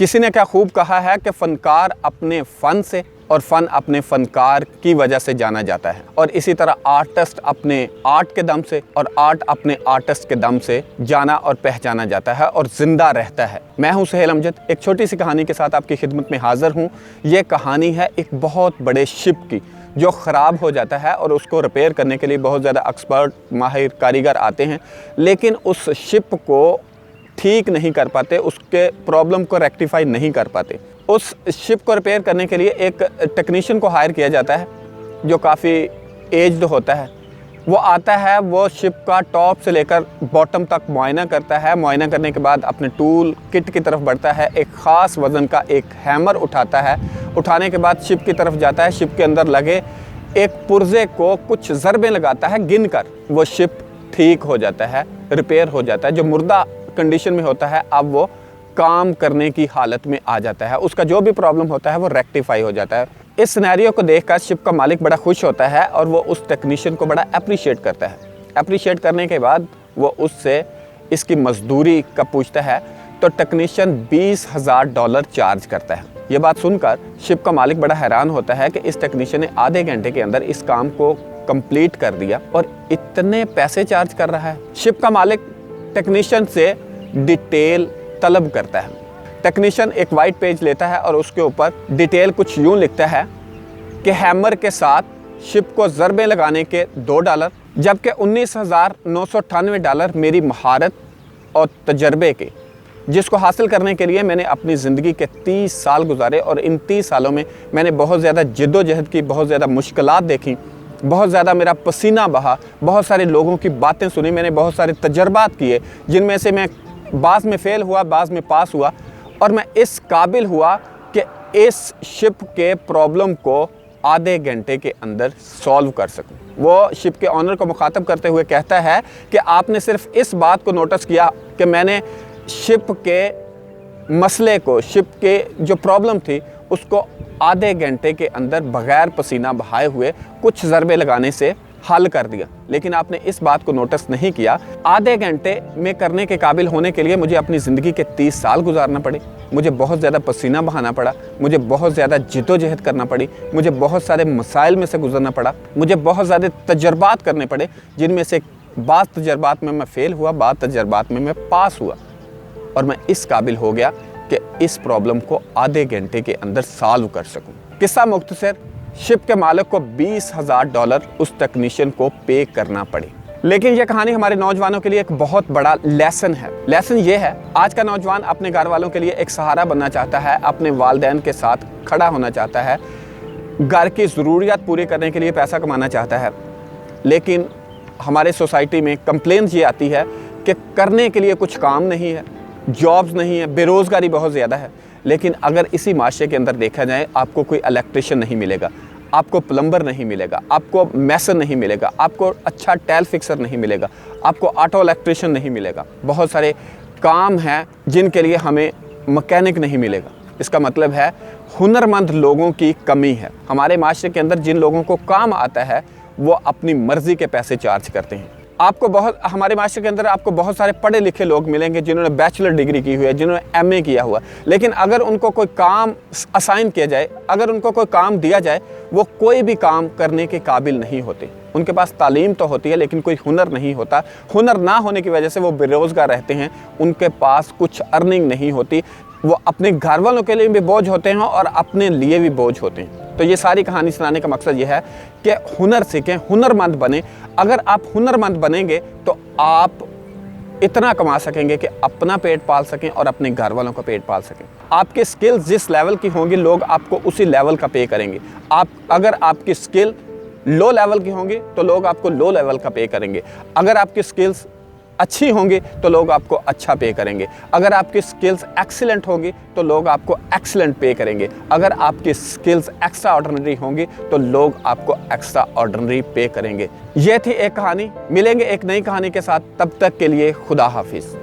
किसी ने क्या खूब कहा है कि फ़नकार अपने फ़न से और फ़न अपने फ़नकार की वजह से जाना जाता है, और इसी तरह आर्टिस्ट अपने आर्ट के दम से और आर्ट अपने आर्टिस्ट के दम से जाना और पहचाना जाता है और ज़िंदा रहता है। मैं हूं सुहेल अमजद, एक छोटी सी कहानी के साथ आपकी खिदमत में हाज़िर हूं। ये कहानी है एक बहुत बड़े शिप की जो ख़राब हो जाता है और उसको रिपेयर करने के लिए बहुत ज़्यादा एक्सपर्ट माहिर कारीगर आते हैं, लेकिन उस शिप को ठीक नहीं कर पाते, उसके प्रॉब्लम को रेक्टिफाई नहीं कर पाते। उस शिप को रिपेयर करने के लिए एक टेक्नीशियन को हायर किया जाता है जो काफ़ी एज्ड होता है। वो आता है, वो शिप का टॉप से लेकर बॉटम तक मुआयना करता है। मुआयना करने के बाद अपने टूल किट की तरफ बढ़ता है, एक ख़ास वज़न का एक हैमर उठाता है। उठाने के बाद शिप की तरफ जाता है, शिप के अंदर लगे एक पुर्जे को कुछ ज़रबे लगाता है, गिन कर वो शिप ठीक हो जाता है, रिपेयर हो जाता है। जो मुर्दा कंडीशन में होता है अब वो काम करने की हालत में आ जाता है, उसका जो भी प्रॉब्लम होता है वो रेक्टिफाई हो जाता है। इस सिनेरियो को देखकर शिप का मालिक बड़ा खुश होता है और वो उस टेक्नीशियन को बड़ा अप्रिशिएट करता है। अप्रिशिएट करने के बाद वो उससे इसकी मजदूरी का पूछता है, तो टेक्नीशियन $20,000 चार्ज करता है। ये बात सुनकर शिप का मालिक बड़ा हैरान होता है कि इस टेक्नीशियन ने आधे घंटे के अंदर इस काम को कंप्लीट कर दिया और इतने पैसे चार्ज कर रहा है। शिप का मालिक टेक्नीशियन से डिटेल तलब करता है। टेक्नीशियन एक वाइट पेज लेता है और उसके ऊपर डिटेल कुछ यूँ लिखता है कि हैमर के साथ शिप को ज़रबे लगाने के $2, जबकि $19,998 मेरी महारत और तजर्बे के, जिसको हासिल करने के लिए मैंने अपनी ज़िंदगी के 30 साल गुजारे और इन 30 सालों में मैंने बहुत ज़्यादा जिद्दोजहद की, बहुत ज़्यादा मुश्किलात देखी, बहुत ज़्यादा मेरा पसीना बहा, बहुत सारे लोगों की बातें सुनी, मैंने बहुत सारे तजर्बात किए जिनमें से मैं बाज़ में फ़ेल हुआ, बाज़ में पास हुआ, और मैं इस काबिल हुआ कि इस शिप के प्रॉब्लम को आधे घंटे के अंदर सॉल्व कर सकूं। वो शिप के ऑनर को मुखातब करते हुए कहता है कि आपने सिर्फ इस बात को नोटिस किया कि मैंने शिप के मसले को, शिप के जो प्रॉब्लम थी उसको आधे घंटे के अंदर बग़ैर पसीना बहाए हुए कुछ ज़रबे लगाने से हल कर दिया, लेकिन आपने इस बात को नोटिस नहीं किया आधे घंटे में करने के काबिल होने के लिए मुझे अपनी ज़िंदगी के 30 साल गुजारना पड़े, मुझे बहुत ज़्यादा पसीना बहाना पड़ा, मुझे बहुत ज़्यादा जिद्दोजहद करना पड़ी, मुझे बहुत सारे मसाइल में से गुजरना पड़ा, मुझे बहुत ज़्यादा तजर्बात करने पड़े, जिनमें से बाज़ तजर्बात में मैं फ़ेल हुआ, बाज़ तजर्बात में मैं पास हुआ, और मैं इस काबिल हो गया कि इस प्रॉब्लम को आधे घंटे के अंदर सॉल्व कर सकूं। किस्सा मुख्तसर, शिप के मालिक को $20,000 उस टेक्नीशियन को पे करना पड़े। लेकिन यह कहानी हमारे नौजवानों के लिए एक बहुत बड़ा लेसन है। लेसन ये है, आज का नौजवान अपने घर वालों के लिए एक सहारा बनना चाहता है, अपने वालिदैन के साथ खड़ा होना चाहता है, घर की ज़रूरियात पूरी करने के लिए पैसा कमाना चाहता है, लेकिन हमारे सोसाइटी में कंप्लेंट ये आती है कि करने के लिए कुछ काम नहीं है, जॉब्स नहीं है, बेरोज़गारी बहुत ज़्यादा है। लेकिन अगर इसी माशरे के अंदर देखा जाए, आपको कोई इलेक्ट्रिशियन नहीं मिलेगा, आपको प्लम्बर नहीं मिलेगा, आपको मैसन नहीं मिलेगा, आपको अच्छा टाइल फिक्सर नहीं मिलेगा, आपको ऑटो इलेक्ट्रिशियन नहीं मिलेगा। बहुत सारे काम हैं जिनके लिए हमें मैकेनिक नहीं मिलेगा। इसका मतलब है हुनरमंद लोगों की कमी है। हमारे माशरे के अंदर जिन लोगों को काम आता है वो अपनी मर्ज़ी के पैसे चार्ज करते हैं। हमारे माशरे के अंदर आपको बहुत सारे पढ़े लिखे लोग मिलेंगे जिन्होंने बैचलर डिग्री की हुई है, जिन्होंने MA किया हुआ, लेकिन अगर उनको कोई काम असाइन किया जाए, अगर उनको कोई काम दिया जाए, वो कोई भी काम करने के काबिल नहीं होते। उनके पास तालीम तो होती है लेकिन कोई हुनर नहीं होता। हुनर ना होने की वजह से वो बेरोज़गार रहते हैं, उनके पास कुछ अर्निंग नहीं होती, वो अपने घर वालों के लिए भी बोझ होते हैं और अपने लिए भी बोझ होते हैं। तो ये सारी कहानी सुनाने का मकसद ये है कि हुनर सीखें, हुनरमंद बने। अगर आप हुनरमंद बनेंगे तो आप इतना कमा सकेंगे कि अपना पेट पाल सकें और अपने घर वालों का पेट पाल सकें। आपके स्किल्स जिस लेवल की होंगी, लोग आपको उसी लेवल का पे करेंगे। अगर आपकी स्किल लो लेवल की होंगी तो लोग आपको लो लेवल का पे करेंगे। अगर आपकी स्किल्स अच्छी होंगी तो लोग आपको अच्छा पे करेंगे। अगर आपकी स्किल्स एक्सीलेंट होंगी तो लोग आपको एक्सीलेंट पे करेंगे। अगर आपकी स्किल्स एक्स्ट्रा ऑर्डिनरी होंगी तो लोग आपको एक्स्ट्रा ऑर्डिनरी पे करेंगे। ये थी एक कहानी। मिलेंगे एक नई कहानी के साथ, तब तक के लिए खुदा हाफिज़।